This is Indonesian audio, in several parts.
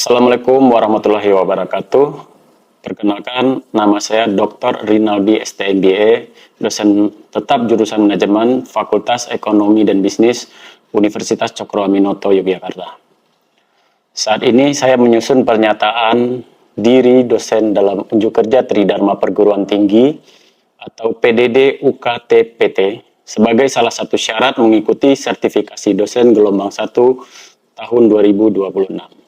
Assalamualaikum warahmatullahi wabarakatuh. Perkenalkan, nama saya Dr. Rinaldi STMBE, dosen tetap jurusan Manajemen Fakultas Ekonomi dan Bisnis Universitas Cokroaminoto, Yogyakarta. Saat ini saya menyusun pernyataan diri dosen dalam unjuk kerja Tridharma Perguruan Tinggi atau PDD UKT-PT sebagai salah satu syarat mengikuti sertifikasi dosen gelombang 1 tahun 2026.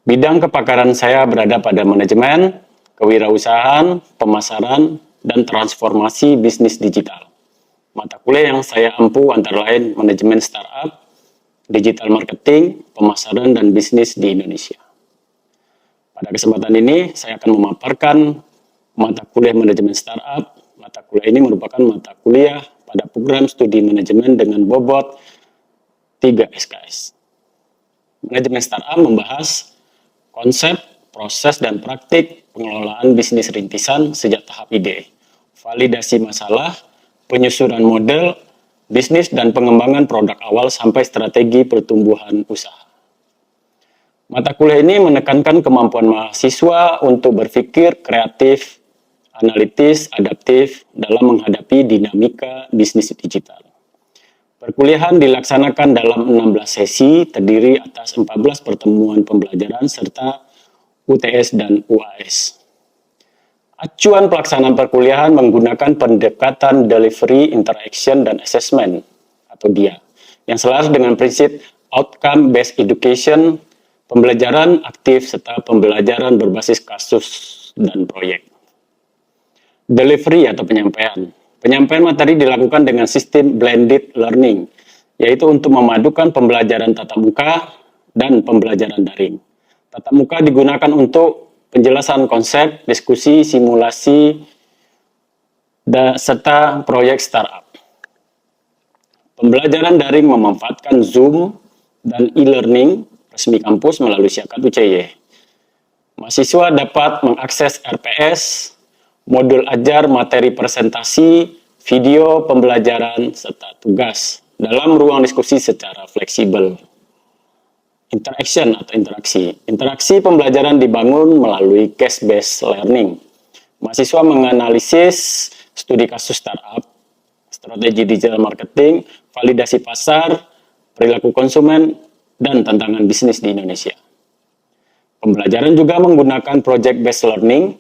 Bidang kepakaran saya berada pada manajemen, kewirausahaan, pemasaran, dan transformasi bisnis digital. Mata kuliah yang saya ampu antara lain manajemen startup, digital marketing, pemasaran, dan bisnis di Indonesia. Pada kesempatan ini, saya akan memaparkan mata kuliah manajemen startup. Mata kuliah ini merupakan mata kuliah pada program studi manajemen dengan bobot 3 SKS. Manajemen startup membahas konsep, proses, dan praktik pengelolaan bisnis rintisan sejak tahap ide, validasi masalah, penyusunan model, bisnis, dan pengembangan produk awal sampai strategi pertumbuhan usaha. Mata kuliah ini menekankan kemampuan mahasiswa untuk berpikir kreatif, analitis, adaptif dalam menghadapi dinamika bisnis digital. Perkuliahan dilaksanakan dalam 16 sesi, terdiri atas 14 pertemuan pembelajaran serta UTS dan UAS. Acuan pelaksanaan perkuliahan menggunakan pendekatan Delivery, Interaction, dan Assessment atau DIA, yang selaras dengan prinsip Outcome Based Education, pembelajaran aktif, serta pembelajaran berbasis kasus dan proyek. Delivery atau penyampaian. Penyampaian materi dilakukan dengan sistem blended learning, yaitu untuk memadukan pembelajaran tatap muka dan pembelajaran daring. Tatap muka digunakan untuk penjelasan konsep, diskusi, simulasi, serta proyek startup. Pembelajaran daring memanfaatkan Zoom dan e-learning resmi kampus melalui Syakat UCY. Mahasiswa dapat mengakses RPS, modul ajar, materi presentasi, video pembelajaran, serta tugas dalam ruang diskusi secara fleksibel. Interaction atau interaksi. Interaksi pembelajaran dibangun melalui case-based learning. Mahasiswa menganalisis studi kasus startup, strategi digital marketing, validasi pasar, perilaku konsumen, dan tantangan bisnis di Indonesia. Pembelajaran juga menggunakan project-based learning.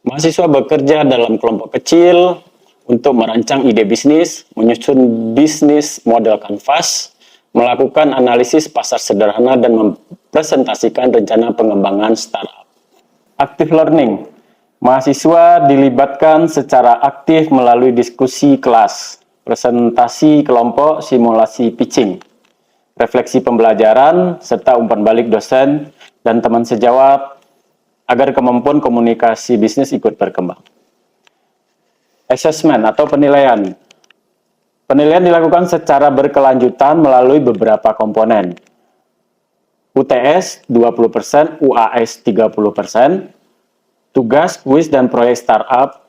Mahasiswa bekerja dalam kelompok kecil untuk merancang ide bisnis, menyusun bisnis model kanvas, melakukan analisis pasar sederhana, dan mempresentasikan rencana pengembangan startup. Active learning. Mahasiswa dilibatkan secara aktif melalui diskusi kelas, presentasi kelompok, simulasi pitching, refleksi pembelajaran, serta umpan balik dosen dan teman sejawat agar kemampuan komunikasi bisnis ikut berkembang. Assessment atau penilaian. Penilaian dilakukan secara berkelanjutan melalui beberapa komponen. UTS 20%, UAS 30%, tugas, kuis, dan proyek startup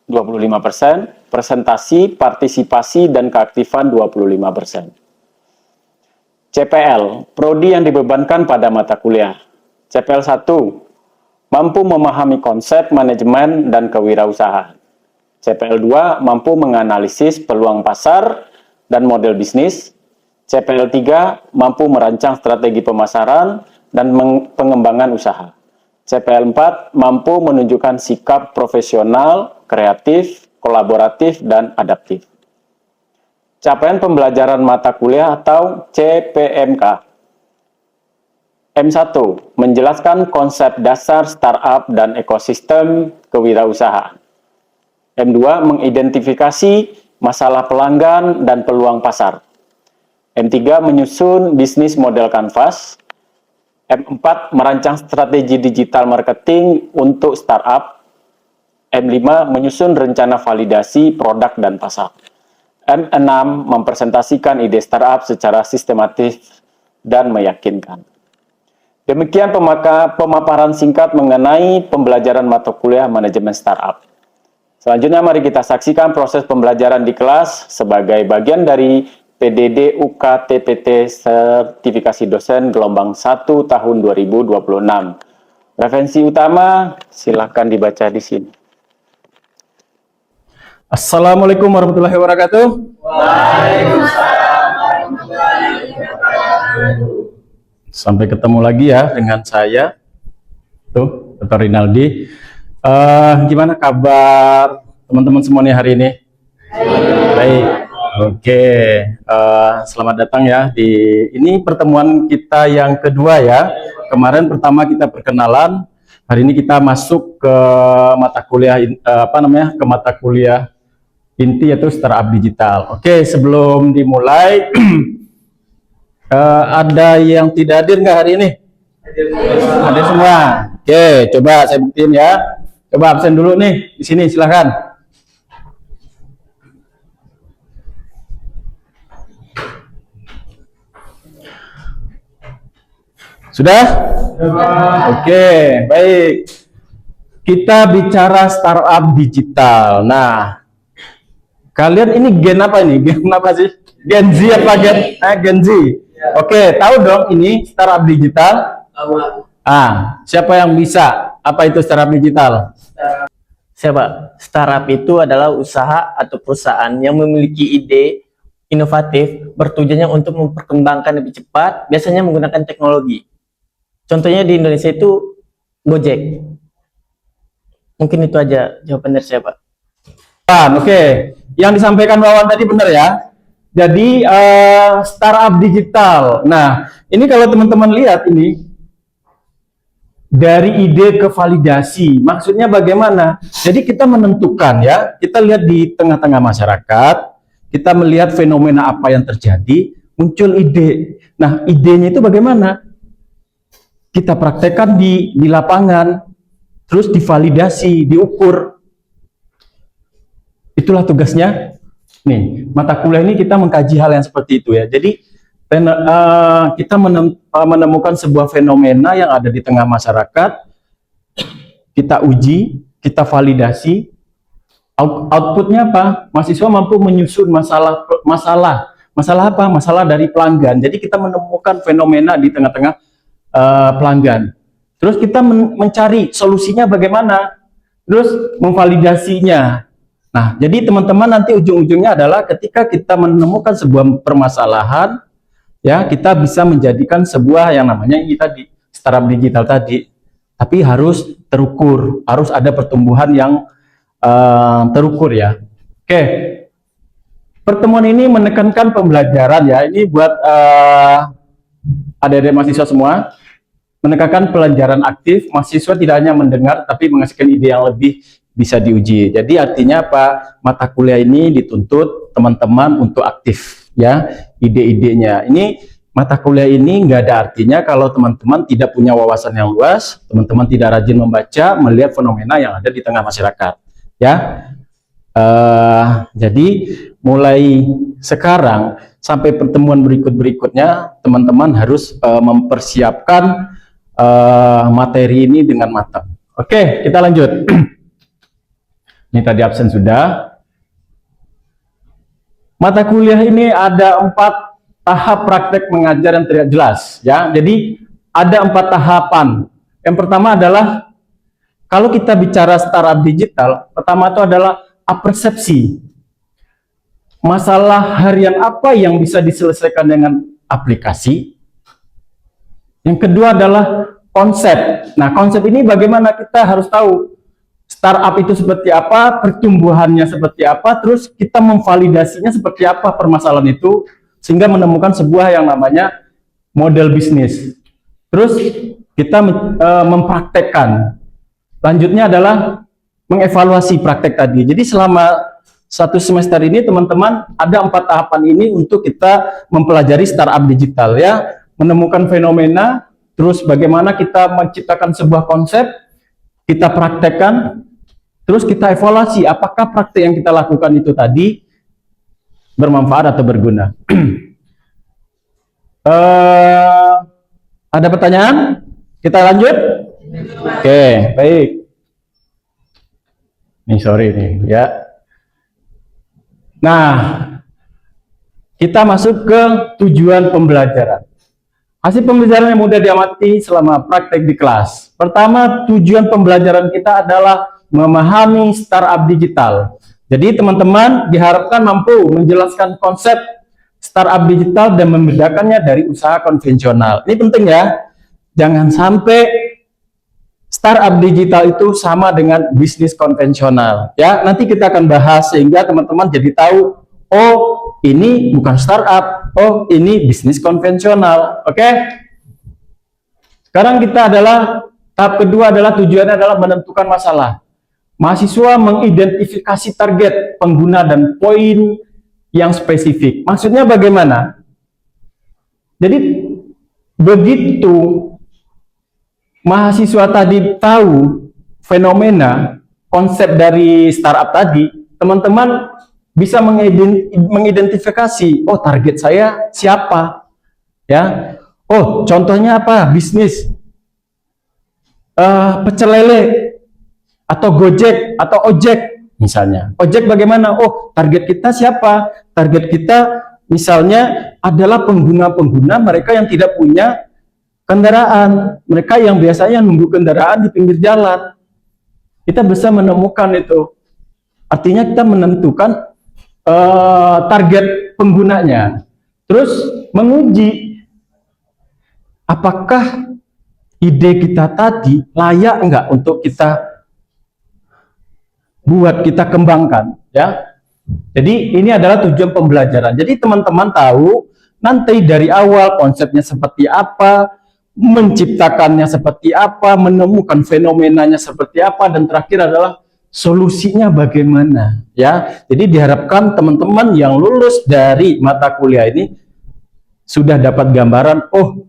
25%, presentasi, partisipasi, dan keaktifan 25%. CPL, prodi yang dibebankan pada mata kuliah. CPL 1, mampu memahami konsep manajemen dan kewirausahaan. CPL 2, mampu menganalisis peluang pasar dan model bisnis. CPL 3, mampu merancang strategi pemasaran dan pengembangan usaha. CPL 4, mampu menunjukkan sikap profesional, kreatif, kolaboratif, dan adaptif. Capaian pembelajaran mata kuliah atau CPMK. M1, menjelaskan konsep dasar startup dan ekosistem kewirausahaan. M2, mengidentifikasi masalah pelanggan dan peluang pasar. M3, menyusun bisnis model kanvas. M4, merancang strategi digital marketing untuk startup. M5, menyusun rencana validasi produk dan pasar. M6, mempresentasikan ide startup secara sistematis dan meyakinkan. Demikian pemaparan singkat mengenai pembelajaran mata kuliah manajemen startup. Selanjutnya mari kita saksikan proses pembelajaran di kelas sebagai bagian dari PDD UKTPT Sertifikasi Dosen Gelombang 1 tahun 2026. Referensi utama silakan dibaca di sini. Assalamualaikum warahmatullahi wabarakatuh. Waalaikumsalam warahmatullahi wabarakatuh. Sampai ketemu lagi ya dengan saya, tuh, Dr. Rinaldi. Gimana kabar teman-teman semuanya hari ini? Baik. Oke. Selamat datang ya di ini pertemuan kita yang kedua ya. Kemarin pertama kita perkenalan. Hari ini kita masuk ke mata kuliah ke mata kuliah inti yaitu startup digital. Oke, sebelum dimulai ada yang tidak hadir nggak hari ini? Hadir semua. Oke, coba saya buktiin ya. Coba absen dulu nih di sini, silahkan. Sudah? Oke, baik. Kita bicara startup digital. Nah, kalian ini gen apa ini? Gen apa sih? Gen Z apa Gen Z? Oke, tahu dong ini startup digital? Siapa yang bisa? Apa itu startup digital? Siapa? Startup itu adalah usaha atau perusahaan yang memiliki ide inovatif bertujuannya untuk memperkembangkan lebih cepat, biasanya menggunakan teknologi. Contohnya di Indonesia itu Gojek. Mungkin itu aja jawaban dari saya, Pak. Oke. Yang disampaikan Wawan tadi benar ya. Jadi startup digital. Nah, ini kalau teman-teman lihat ini dari ide ke validasi. Maksudnya bagaimana? Jadi kita menentukan ya. Kita lihat di tengah-tengah masyarakat, kita melihat fenomena apa yang terjadi, muncul ide. Nah, idenya itu bagaimana? Kita praktekkan di lapangan, terus divalidasi, diukur. Itulah tugasnya. Nih, mata kuliah ini kita mengkaji hal yang seperti itu ya. Jadi kita menemukan sebuah fenomena yang ada di tengah masyarakat, kita uji, kita validasi. Outputnya apa? Mahasiswa mampu menyusun masalah apa? Masalah dari pelanggan. Jadi kita menemukan fenomena di tengah-tengah pelanggan. Terus kita mencari solusinya bagaimana, terus memvalidasinya. Nah, jadi teman-teman nanti ujung-ujungnya adalah ketika kita menemukan sebuah permasalahan, ya kita bisa menjadikan sebuah yang namanya ini tadi startup digital tadi. Tapi harus terukur, harus ada pertumbuhan yang terukur ya. Oke, pertemuan ini menekankan pembelajaran ya. Ini buat adik-adik mahasiswa semua. Menekankan pelajaran aktif, mahasiswa tidak hanya mendengar, tapi menghasilkan ide yang lebih bisa diuji. Jadi artinya apa? Mata kuliah ini dituntut teman-teman untuk aktif, ya, ide-idenya. Ini mata kuliah ini nggak ada artinya kalau teman-teman tidak punya wawasan yang luas, teman-teman tidak rajin membaca, melihat fenomena yang ada di tengah masyarakat, ya. Jadi mulai sekarang sampai pertemuan berikutnya, teman-teman harus mempersiapkan materi ini dengan matang. Oke, kita lanjut. Ini tadi absen sudah. Mata kuliah ini ada 4 tahap praktek mengajar yang tidak jelas, ya. Jadi ada 4 tahapan. Yang pertama adalah kalau kita bicara startup digital, pertama itu adalah persepsi. Masalah harian apa yang bisa diselesaikan dengan aplikasi? Yang kedua adalah konsep. Nah, konsep ini bagaimana kita harus tahu startup itu seperti apa, pertumbuhannya seperti apa, terus kita memvalidasinya seperti apa permasalahan itu, sehingga menemukan sebuah yang namanya model bisnis. Terus kita mempraktekkan. Lanjutnya adalah mengevaluasi praktek tadi. Jadi selama 1 semester ini teman-teman ada 4 tahapan ini untuk kita mempelajari startup digital ya. Menemukan fenomena, terus bagaimana kita menciptakan sebuah konsep, kita praktekkan, terus kita evaluasi apakah praktek yang kita lakukan itu tadi bermanfaat atau berguna. Ada pertanyaan? Kita lanjut? Oke, baik. Sorry nih ya. Nah, kita masuk ke tujuan pembelajaran. Hasil pembelajaran yang mudah diamati selama praktek di kelas. Pertama, tujuan pembelajaran kita adalah memahami startup digital. Jadi teman-teman diharapkan mampu menjelaskan konsep startup digital dan membedakannya dari usaha konvensional. Ini penting ya, jangan sampai startup digital itu sama dengan bisnis konvensional. Ya, nanti kita akan bahas sehingga teman-teman jadi tahu, oh ini bukan startup, oh ini bisnis konvensional. Oke? Sekarang kita adalah tahap kedua adalah tujuannya adalah menentukan masalah. Mahasiswa mengidentifikasi target pengguna dan poin yang spesifik. Maksudnya bagaimana? Jadi begitu mahasiswa tadi tahu fenomena konsep dari startup tadi, teman-teman bisa mengidentifikasi, oh target saya siapa, ya, oh contohnya apa, bisnis pecel lele atau Gojek atau ojek misalnya. Ojek bagaimana? Oh target kita siapa? Target kita misalnya adalah pengguna-pengguna mereka yang tidak punya kendaraan, mereka yang biasanya nunggu kendaraan di pinggir jalan. Kita bisa menemukan itu. Artinya kita menentukan target penggunanya, terus menguji apakah ide kita tadi layak enggak untuk kita buat, kita kembangkan, ya. Jadi ini adalah tujuan pembelajaran. Jadi teman-teman tahu nanti dari awal konsepnya seperti apa, menciptakannya seperti apa, menemukan fenomenanya seperti apa, dan terakhir adalah solusinya bagaimana, ya. Jadi diharapkan teman-teman yang lulus dari mata kuliah ini sudah dapat gambaran, oh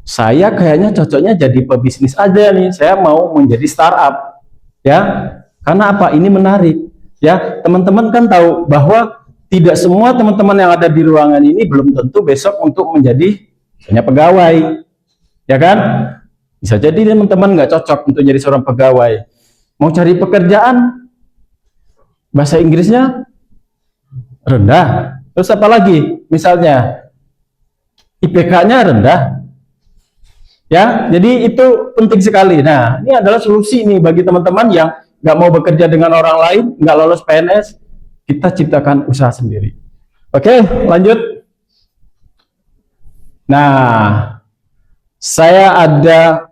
saya kayaknya cocoknya jadi pebisnis aja nih, saya mau menjadi startup, ya. Karena apa? Ini menarik, ya. Teman-teman kan tahu bahwa tidak semua teman-teman yang ada di ruangan ini belum tentu besok untuk menjadi misalnya pegawai, ya kan? Bisa jadi teman-teman nggak cocok untuk jadi seorang pegawai. Mau cari pekerjaan, bahasa Inggrisnya rendah. Terus apa lagi? Misalnya IPK-nya rendah. Ya, jadi itu penting sekali. Nah, ini adalah solusi nih bagi teman-teman yang nggak mau bekerja dengan orang lain, nggak lolos PNS. Kita ciptakan usaha sendiri. Oke, lanjut. Nah, saya ada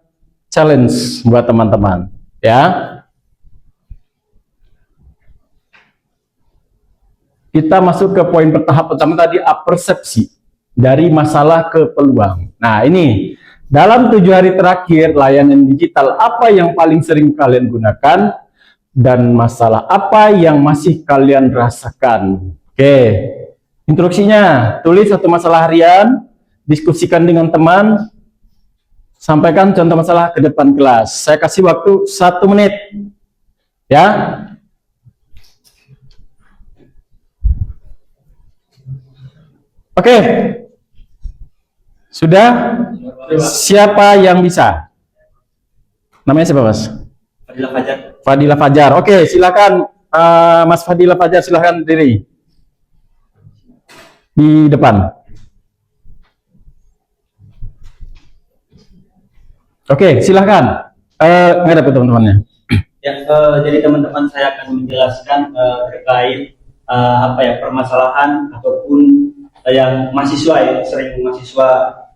challenge buat teman-teman, ya. Kita masuk ke poin tahap pertama tadi, persepsi dari masalah ke peluang. Nah ini, dalam 7 hari terakhir layanan digital, apa yang paling sering kalian gunakan dan masalah apa yang masih kalian rasakan? Oke, instruksinya, tulis satu masalah harian, diskusikan dengan teman, sampaikan contoh masalah ke depan kelas. Saya kasih waktu 1 menit, ya. Oke, sudah? Siapa yang bisa? Namanya siapa, Mas? Fadilah Fajar. Fadilah Fajar. Oke, silakan Mas Fadilah Fajar, silakan diri di depan. Oke, silakan. Nggak ada teman-temannya. Ya, jadi teman-teman saya akan menjelaskan terkait apa ya, permasalahan ataupun yang mahasiswa ya, sering mahasiswa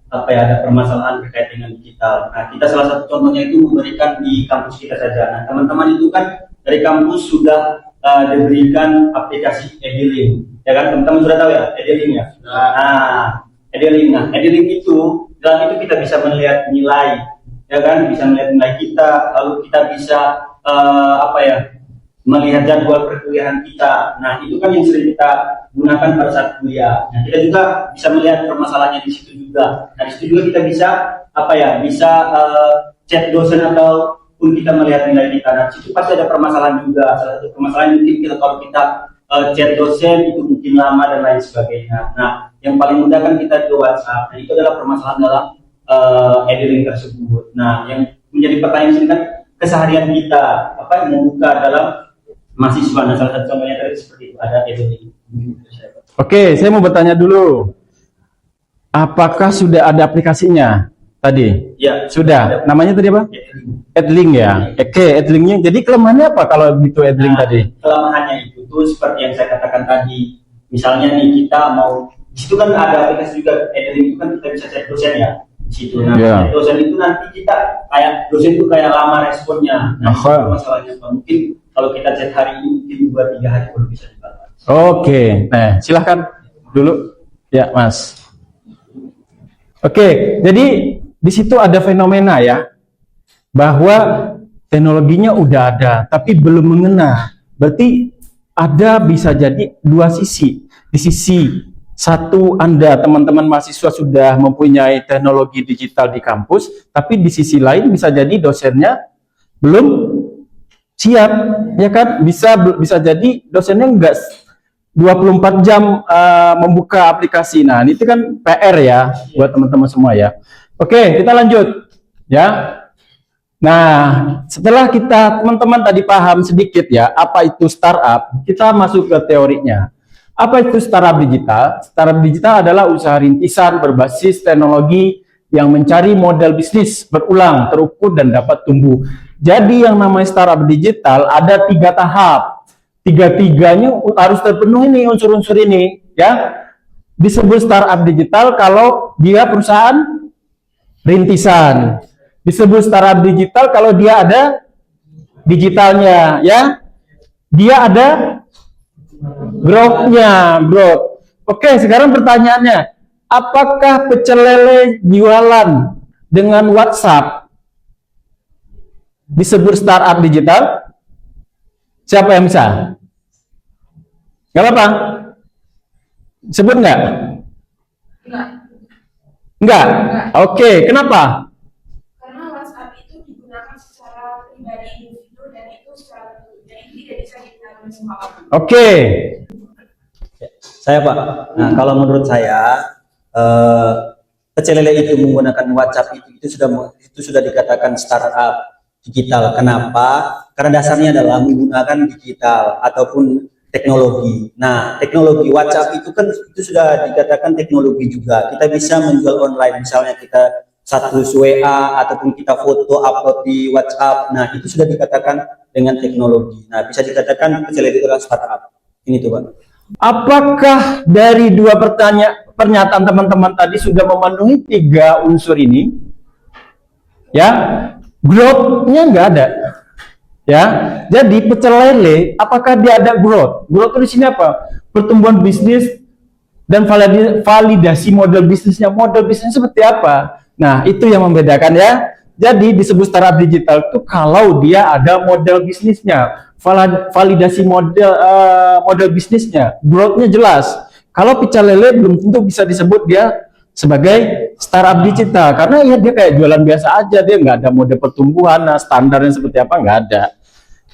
apa ya, ada permasalahan terkait dengan digital. Nah, kita salah satu contohnya itu memberikan di kampus kita saja. Nah, teman-teman itu kan dari kampus sudah diberikan aplikasi Edilink, ya kan? Teman-teman sudah tahu ya Edilink ya. Nah, Edilink itu dalam itu kita bisa melihat nilai, ya kan? Bisa melihat nilai kita, lalu kita bisa apa ya, melihat jadwal perkuliahan kita. Nah, itu kan yang sering kita gunakan pada saat kuliah. Nah, kita juga bisa melihat permasalahannya di situ juga. Nah, di situ juga kita bisa apa ya, bisa chat dosen ataupun kita melihat nilai kita. Nah, di situ pasti ada permasalahan juga. Salah satu permasalahan mungkin kita kalau kita chat dosen itu mungkin lama dan lain sebagainya. Nah, yang paling mudah kan kita ke WhatsApp. Nah, itu adalah permasalahan dalam Edilink tersebut. Nah, yang menjadi pertanyaan sini kan keseharian kita apa yang membuka dalam mahasiswa. Nah, salah satu contohnya tadi seperti itu, ada Edilink. Oke, saya mau bertanya dulu. Apakah sudah ada aplikasinya tadi? Ya, Sudah. Namanya tadi apa? Adlink ya. Oke, Adlinknya. Jadi kelemahannya apa kalau gitu Adlink Nah, tadi? kelemahannya itu tuh seperti yang saya katakan tadi. Misalnya nih kita mau, di situ kan ada aplikasi juga, Edlink itu kan kita bisa cek dosen ya. Di situ. Nah, Yeah. dosen itu nanti kita dosen itu kayak lama responnya. Nah, itu masalahnya. Mungkin kalau kita chat hari ini mungkin 2-3 hari baru bisa dibalas. Oke. Nah, silahkan dulu. Ya, Mas. Oke, jadi di situ ada fenomena ya, bahwa teknologinya udah ada, tapi belum mengena. Berarti ada bisa jadi dua sisi. Di sisi satu, Anda teman-teman mahasiswa sudah mempunyai teknologi digital di kampus, tapi di sisi lain bisa jadi dosennya belum siap, ya kan? Bisa jadi dosennya enggak 24 jam membuka aplikasi. Nah, itu kan PR ya buat teman-teman semua ya. Oke, kita lanjut ya. Nah, setelah kita teman-teman tadi paham sedikit ya apa itu startup, kita masuk ke teorinya. Apa itu startup digital? Startup digital adalah usaha rintisan berbasis teknologi yang mencari model bisnis berulang, terukur dan dapat tumbuh. Jadi yang namanya startup digital ada 3 tahap. Tiga-tiganya harus terpenuhi nih unsur-unsur ini ya. Disebut startup digital kalau dia perusahaan rintisan. Disebut startup digital kalau dia ada digitalnya ya. Dia ada growth-nya, growth. Oke, sekarang pertanyaannya, apakah pecel lele jualan dengan WhatsApp disebut startup digital? Siapa yang bisa? Gak apa-apa. Sebut nggak? Enggak. Oke, kenapa? Karena WhatsApp itu digunakan secara pribadi individu dan itu secara bentuknya itu tidak bisa digunakan semua orang. Oke. Saya Pak, nah kalau menurut saya pecel lele itu menggunakan WhatsApp itu sudah dikatakan startup digital. Kenapa? Karena dasarnya adalah menggunakan digital ataupun teknologi. Nah, teknologi WhatsApp itu kan itu sudah dikatakan teknologi juga. Kita bisa menjual online, misalnya kita status WA ataupun kita foto upload di WhatsApp. Nah, itu sudah dikatakan dengan teknologi. Nah, bisa dikatakan pecel lele itu adalah startup. Ini tuh Pak. Apakah dari dua pernyataan teman-teman tadi sudah memenuhi 3 unsur ini? Ya, growth-nya nggak ada. Ya, jadi pecel lele, apakah dia ada growth? Growth itu di sini apa? Pertumbuhan bisnis dan validasi model bisnisnya. Model bisnisnya seperti apa? Nah, itu yang membedakan ya. Jadi disebut startup digital itu kalau dia ada model bisnisnya, validasi model bisnisnya, growth-nya jelas. Kalau pecel lele belum tentu bisa disebut dia sebagai startup digital karena ya dia kayak jualan biasa aja, dia nggak ada model pertumbuhan, nah standarnya seperti apa nggak ada.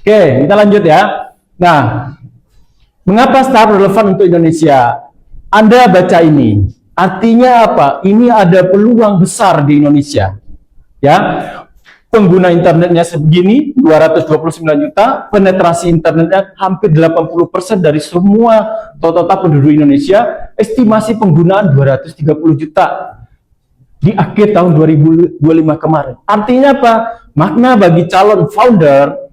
Oke, kita lanjut ya. Nah, mengapa startup relevan untuk Indonesia? Anda baca ini, artinya apa? Ini ada peluang besar di Indonesia. Ya, pengguna internetnya segini 229 juta, penetrasi internetnya hampir 80% dari semua total penduduk Indonesia, estimasi penggunaan 230 juta di akhir tahun 2025 kemarin. Artinya apa? Makna bagi calon founder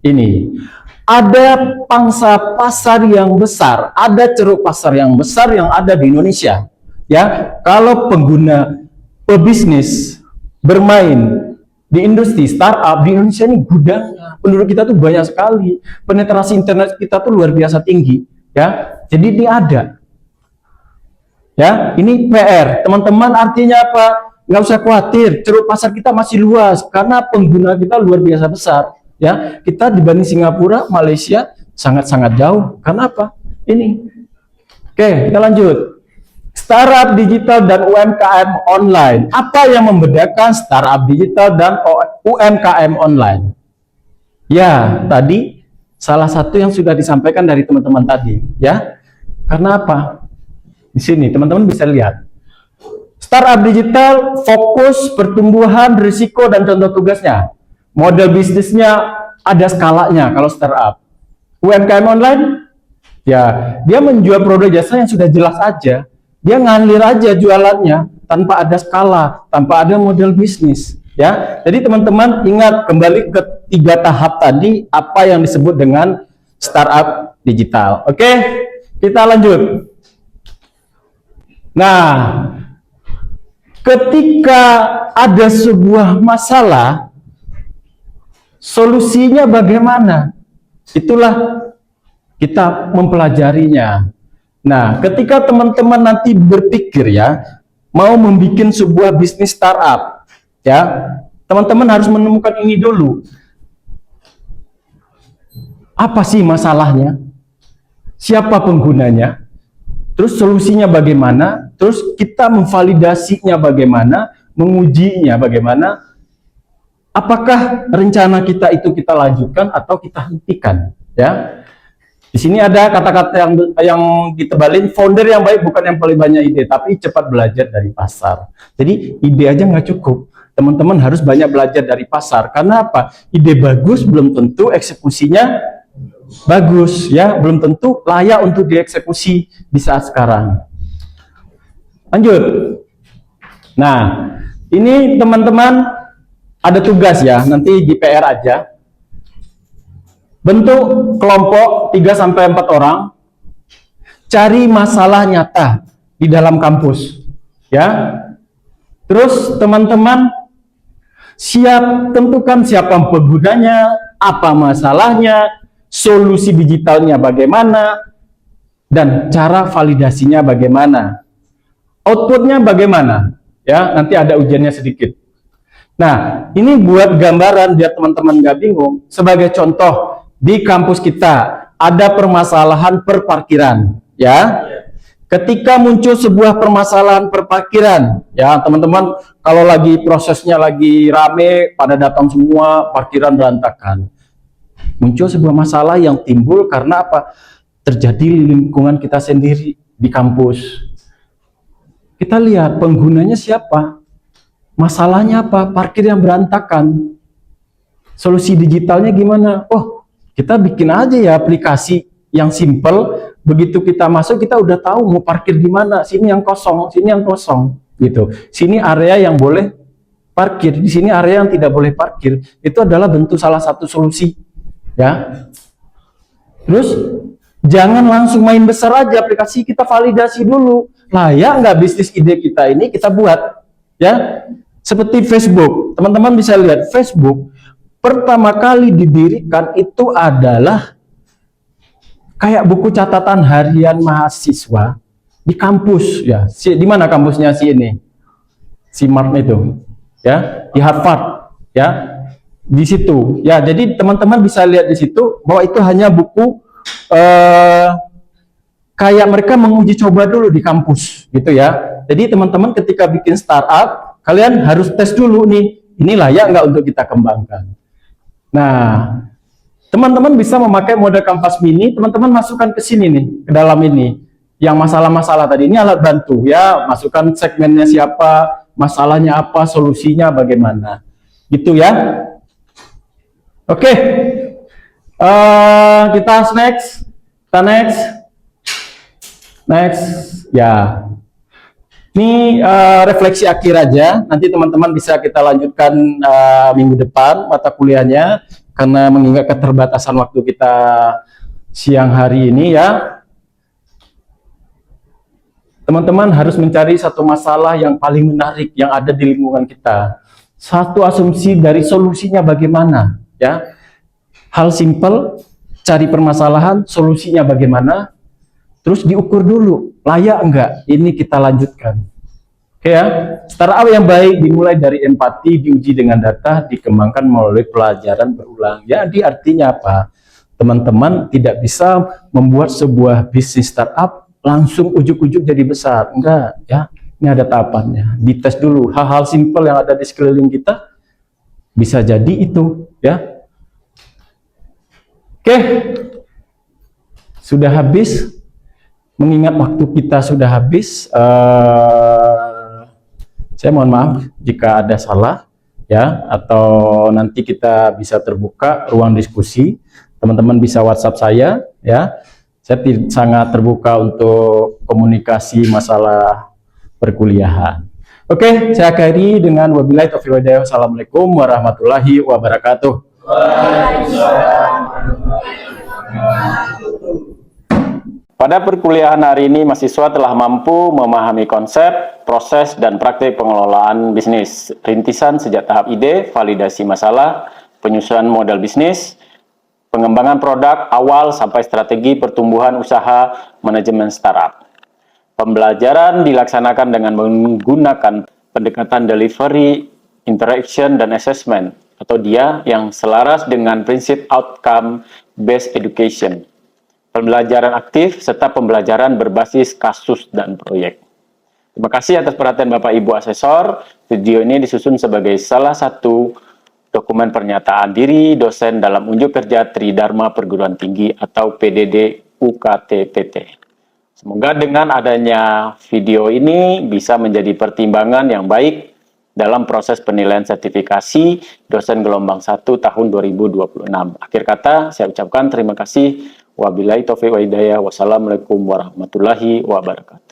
ini ada pangsa pasar yang besar, ada ceruk pasar yang besar yang ada di Indonesia. Ya, kalau pengguna pebisnis bermain di industri startup di Indonesia ini gudangnya penduduk kita tuh banyak sekali, penetrasi internet kita tuh luar biasa tinggi ya, jadi ini ada ya, ini PR teman-teman. Artinya apa? Nggak usah khawatir, ceruk pasar kita masih luas karena pengguna kita luar biasa besar ya, kita dibanding Singapura, Malaysia sangat-sangat jauh. Karena apa? Ini. Oke, kita lanjut. Startup digital dan UMKM online. Apa yang membedakan startup digital dan UMKM online? Ya, tadi salah satu yang sudah disampaikan dari teman-teman tadi, ya. Karena apa? Di sini teman-teman bisa lihat. Startup digital fokus pertumbuhan risiko dan contoh tugasnya. Model bisnisnya ada skalanya kalau startup. UMKM online Ya, dia menjual produk jasa yang sudah jelas aja. Dia ngalir aja jualannya tanpa ada skala, tanpa ada model bisnis. Ya, jadi teman-teman ingat kembali ke 3 tahap tadi apa yang disebut dengan startup digital. Oke, kita lanjut. Nah, ketika ada sebuah masalah, solusinya bagaimana? Itulah kita mempelajarinya. Nah, ketika teman-teman nanti berpikir ya, mau membuat sebuah bisnis startup, ya, teman-teman harus menemukan ini dulu. Apa sih masalahnya? Siapa penggunanya? Terus solusinya bagaimana? Terus kita memvalidasinya bagaimana? Mengujinya bagaimana? Apakah rencana kita itu kita lanjutkan atau kita hentikan? Ya, di sini ada kata-kata yang ditebalin, founder yang baik bukan yang paling banyak ide, tapi cepat belajar dari pasar. Jadi ide aja nggak cukup. Teman-teman harus banyak belajar dari pasar. Karena apa? Ide bagus belum tentu eksekusinya bagus, ya, belum tentu layak untuk dieksekusi di saat sekarang. Lanjut. Nah, ini teman-teman ada tugas ya, nanti di PR aja. Bentuk kelompok 3-4 orang, cari masalah nyata di dalam kampus, ya. Terus teman-teman tentukan siapa penggunanya, apa masalahnya, solusi digitalnya bagaimana, dan cara validasinya bagaimana. Outputnya bagaimana? Ya, nanti ada ujiannya sedikit. Nah, ini buat gambaran biar teman-teman nggak bingung. Sebagai contoh, di kampus kita ada permasalahan perparkiran, ya. Ketika muncul sebuah permasalahan perparkiran, ya teman-teman, kalau lagi prosesnya lagi rame, pada datang semua, parkiran berantakan. Muncul sebuah masalah yang timbul karena apa? Terjadi di lingkungan kita sendiri di kampus. Kita lihat penggunanya siapa, masalahnya apa, parkir yang berantakan, solusi digitalnya gimana? Oh, kita bikin aja ya aplikasi yang simple. Begitu kita masuk, kita udah tahu mau parkir di mana. Sini yang kosong, sini yang kosong, gitu. Sini area yang boleh parkir, di sini area yang tidak boleh parkir. Itu adalah bentuk salah satu solusi, ya. Terus jangan langsung main besar aja aplikasi, kita validasi dulu. Layak nggak bisnis ide kita ini kita buat, ya. Seperti Facebook, teman-teman bisa lihat Facebook pertama kali didirikan itu adalah kayak buku catatan harian mahasiswa di kampus, ya. Di mana kampusnya si ini? Si Mark itu, ya, di Harvard, ya. Di situ, ya. Jadi teman-teman bisa lihat di situ bahwa itu hanya buku kayak mereka menguji coba dulu di kampus, gitu ya. Jadi teman-teman ketika bikin startup, kalian harus tes dulu nih, ini layak nggak untuk kita kembangkan. Nah, teman-teman bisa memakai mode Canvas Mini, teman-teman masukkan ke sini nih, ke dalam ini. Yang masalah-masalah tadi, ini alat bantu ya, masukkan segmennya siapa, masalahnya apa, solusinya bagaimana. Gitu ya. Oke. Kita next. Next. Ya. Ini refleksi akhir aja, nanti teman-teman bisa kita lanjutkan minggu depan mata kuliahnya. Karena mengingat keterbatasan waktu kita siang hari ini, ya, teman-teman harus mencari satu masalah yang paling menarik yang ada di lingkungan kita. Satu asumsi dari solusinya bagaimana, ya. Hal simple, cari permasalahan, solusinya bagaimana, terus diukur dulu, layak enggak ini kita lanjutkan. Oke ya, startup yang baik dimulai dari empati, diuji dengan data, dikembangkan melalui pelajaran berulang. Jadi artinya apa? Teman-teman tidak bisa membuat sebuah bisnis startup langsung ujuk-ujuk jadi besar. Enggak, ya. Ini ada tahapannya. Dites dulu hal-hal simpel yang ada di sekeliling kita, bisa jadi itu, ya. Oke. Sudah habis. Mengingat waktu kita sudah habis, saya mohon maaf jika ada salah, ya, atau nanti kita bisa terbuka ruang diskusi. Teman-teman bisa WhatsApp saya, ya. Saya sangat terbuka untuk komunikasi masalah perkuliahan. Oke, saya akhiri dengan wabillahi taufiq wal hidayah. Wassalamualaikum warahmatullahi wabarakatuh. Pada perkuliahan hari ini, mahasiswa telah mampu memahami konsep, proses, dan praktik pengelolaan bisnis. Rintisan sejak tahap ide, validasi masalah, penyusunan model bisnis, pengembangan produk awal sampai strategi pertumbuhan usaha manajemen startup. Pembelajaran dilaksanakan dengan menggunakan pendekatan delivery, interaction, dan assessment, atau DIA yang selaras dengan prinsip outcome-based education. Pembelajaran aktif serta pembelajaran berbasis kasus dan proyek. Terima kasih atas perhatian Bapak Ibu Asesor. Video ini disusun sebagai salah satu dokumen pernyataan diri dosen dalam unjuk kerja Tridharma Perguruan Tinggi atau PDD UKT-PT. Semoga dengan adanya video ini bisa menjadi pertimbangan yang baik dalam proses penilaian sertifikasi dosen gelombang 1 tahun 2026. Akhir kata, saya ucapkan terima kasih. Wabillahi taufiq wal hidayah. Wassalamualaikum warahmatullahi wabarakatuh.